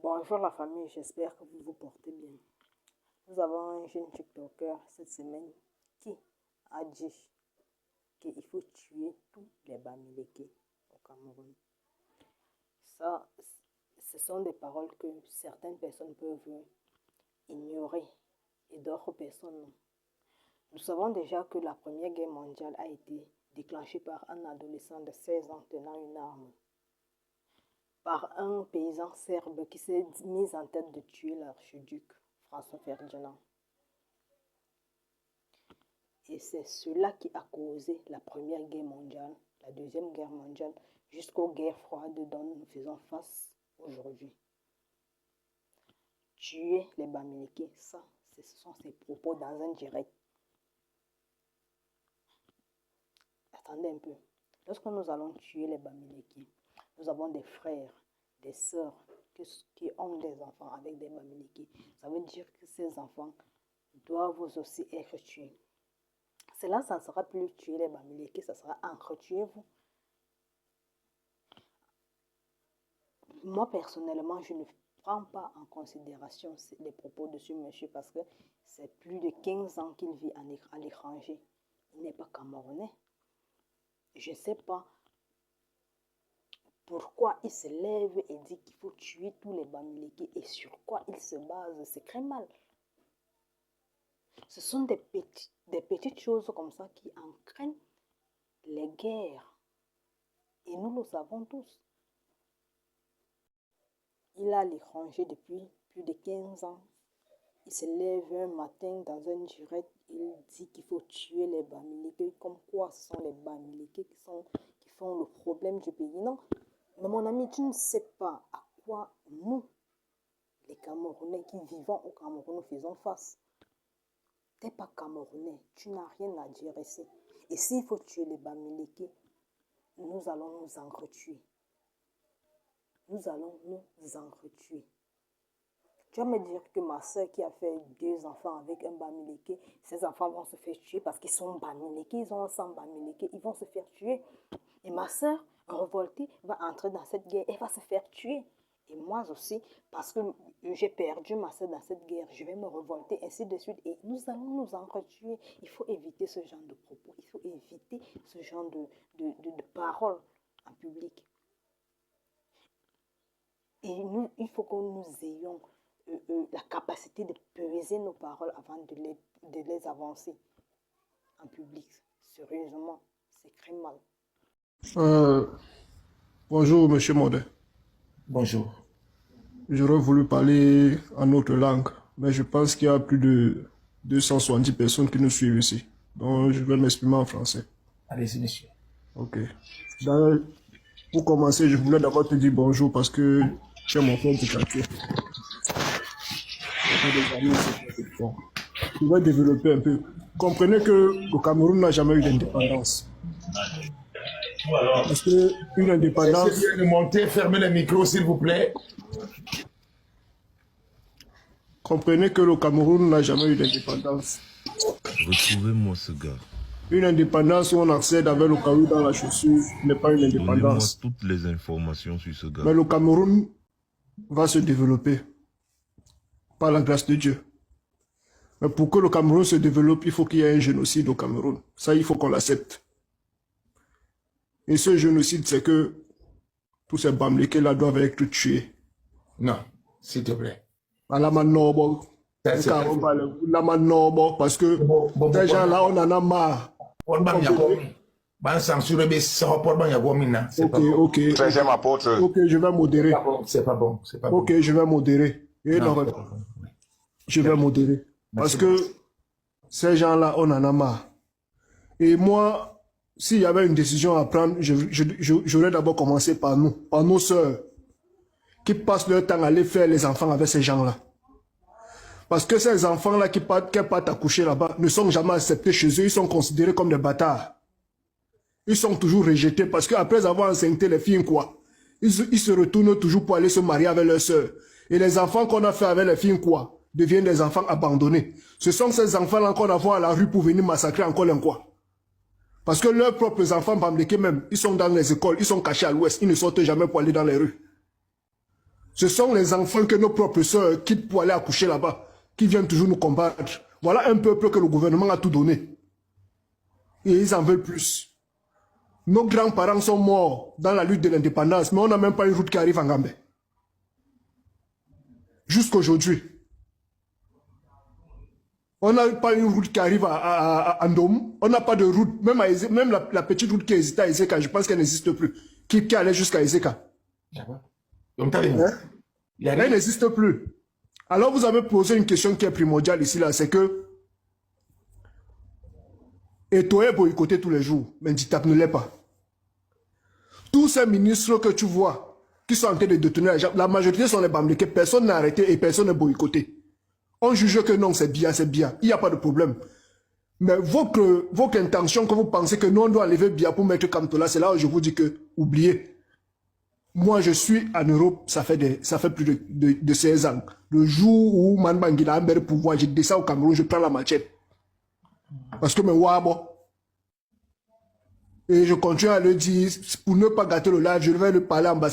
Bonjour la famille, j'espère que vous vous portez bien. Nous avons un jeune TikToker cette semaine qui a dit qu'il faut tuer tous les Bamileke au Cameroun. Ça, ce sont des paroles que certaines personnes peuvent ignorer et d'autres personnes non. Nous savons déjà que la Première Guerre mondiale a été déclenchée par un adolescent de 16 ans tenant une arme, par un paysan serbe qui s'est mis en tête de tuer l'archiduc François Ferdinand. Et c'est cela qui a causé la Première Guerre mondiale, la Deuxième Guerre mondiale, jusqu'aux guerres froides dont nous faisons face aujourd'hui. Tuer les Bamileke, ça, ce sont ses propos dans un direct. Attendez un peu. Lorsque nous allons tuer les Bamileke, nous avons des frères, des sœurs qui ont des enfants avec des Bamileke. Ça veut dire que ces enfants doivent aussi être tués. Cela, ça ne sera plus tuer les Bamileke, ça sera entretuer vous. Moi, personnellement, je ne prends pas en considération les propos de ce monsieur parce que c'est plus de 15 ans qu'il vit à l'étranger. Il n'est pas camerounais. Je ne sais pas pourquoi il se lève et dit qu'il faut tuer tous les Bamileke et sur quoi il se base. C'est très mal. Ce sont des petites choses comme ça qui entraînent les guerres. Et nous le savons tous. Il est à l'étranger depuis plus de 15 ans. Il se lève un matin dans un direct, il dit qu'il faut tuer les Bamileke, comme quoi ce sont les Bamileke qui font le problème du pays. Non, mais mon ami, tu ne sais pas à quoi nous, les Camerounais qui vivons au Cameroun, nous faisons face. Tu n'es pas Camerounais, tu n'as rien à dire ici. Et s'il faut tuer les Bamileke, nous allons nous entretuer. Nous allons nous entretuer. Tu vas me dire que ma soeur qui a fait 2 enfants avec un Bamileke, ces enfants vont se faire tuer parce qu'ils sont Bamileke, ils ont un sang Bamileke, ils vont se faire tuer. Et ma soeur, révoltée, va entrer dans cette guerre, elle va se faire tuer. Et moi aussi, parce que j'ai perdu ma soeur dans cette guerre, je vais me révolter, ainsi de suite. Et nous allons nous entretuer. Il faut éviter ce genre de propos, il faut éviter ce genre de paroles en public. Et nous, il faut que nous ayons la capacité de peser nos paroles avant de les avancer en public. Sérieusement, c'est très mal. Bonjour, monsieur Modet. Bonjour. J'aurais voulu parler en autre langue, mais je pense qu'il y a plus de 270 personnes qui nous suivent ici. Donc, je vais m'exprimer en français. Allez-y, monsieur. Ok. Pour commencer, je voulais d'abord te dire bonjour parce que tu es mon frère du quartier. Je vais développer un peu. Comprenez que le Cameroun n'a jamais eu d'indépendance. Parce qu'une indépendance... Essayez de monter, fermez les micros, s'il vous plaît. Comprenez que le Cameroun n'a jamais eu d'indépendance. Retrouvez-moi ce gars. Une indépendance où on accède avec le caillou dans la chaussure n'est pas une indépendance. Donnez-moi toutes les informations sur ce gars. Mais le Cameroun va se développer par la grâce de Dieu. Mais pour que le Cameroun se développe, il faut qu'il y ait un génocide au Cameroun. Ça, il faut qu'on l'accepte. Et ce génocide, c'est que tous ces Bamileke-là doivent être tués. Non, s'il te plaît. Parce que ces gens-là, on en a marre. Ok. Ok, je vais modérer. C'est pas bon, c'est pas bon. Ok, je vais modérer. Je vais modérer. Parce que ces gens-là, on en a marre. Et moi, s'il y avait une décision à prendre, j'aurais d'abord commencé par nous, par nos sœurs, qui passent leur temps à aller faire les enfants avec ces gens-là. Parce que ces enfants-là qui partent accoucher là-bas ne sont jamais acceptés chez eux, ils sont considérés comme des bâtards. Ils sont toujours rejetés parce qu'après avoir enceinté les filles, quoi, ils se retournent toujours pour aller se marier avec leurs sœurs. Et les enfants qu'on a fait avec les filles, quoi, deviennent des enfants abandonnés. Ce sont ces enfants-là qu'on a vu à la rue pour venir massacrer encore un quoi. Parce que leurs propres enfants Bamileke même, ils sont dans les écoles, ils sont cachés à l'ouest, ils ne sortent jamais pour aller dans les rues. Ce sont les enfants que nos propres sœurs quittent pour aller accoucher là-bas, qui viennent toujours nous combattre. Voilà un peuple que le gouvernement a tout donné. Et ils en veulent plus. Nos grands-parents sont morts dans la lutte de l'indépendance, mais on n'a même pas une route qui arrive en Gambie. Jusqu'aujourd'hui. On n'a pas une route qui arrive à Ndom. On n'a pas de route. Même la petite route qui existait à Ezeka, je pense qu'elle n'existe plus. Qui allait jusqu'à Ezeka. Elle n'existe plus. Alors vous avez posé une question qui est primordiale ici, là, c'est que Eto'o est boycotté tous les jours, mais Nditap ne l'est pas. Tous ces ministres que tu vois, qui sont en train de détenir la majorité sont les Bamileke, personne n'a arrêté et personne n'est boycotté. On juge que non, c'est bien, il n'y a pas de problème. Mais votre intention, que vous pensez que nous, on doit enlever Bia pour mettre Kamtola, c'est là où je vous dis que, oubliez. Moi, je suis en Europe, ça fait plus de 16 ans. Le jour où Manbangila a un pouvoir, je descends au Cameroun, je prends la machette. Parce que mes wabo. Et je continue à le dire, pour ne pas gâter le live, je vais le parler en bas.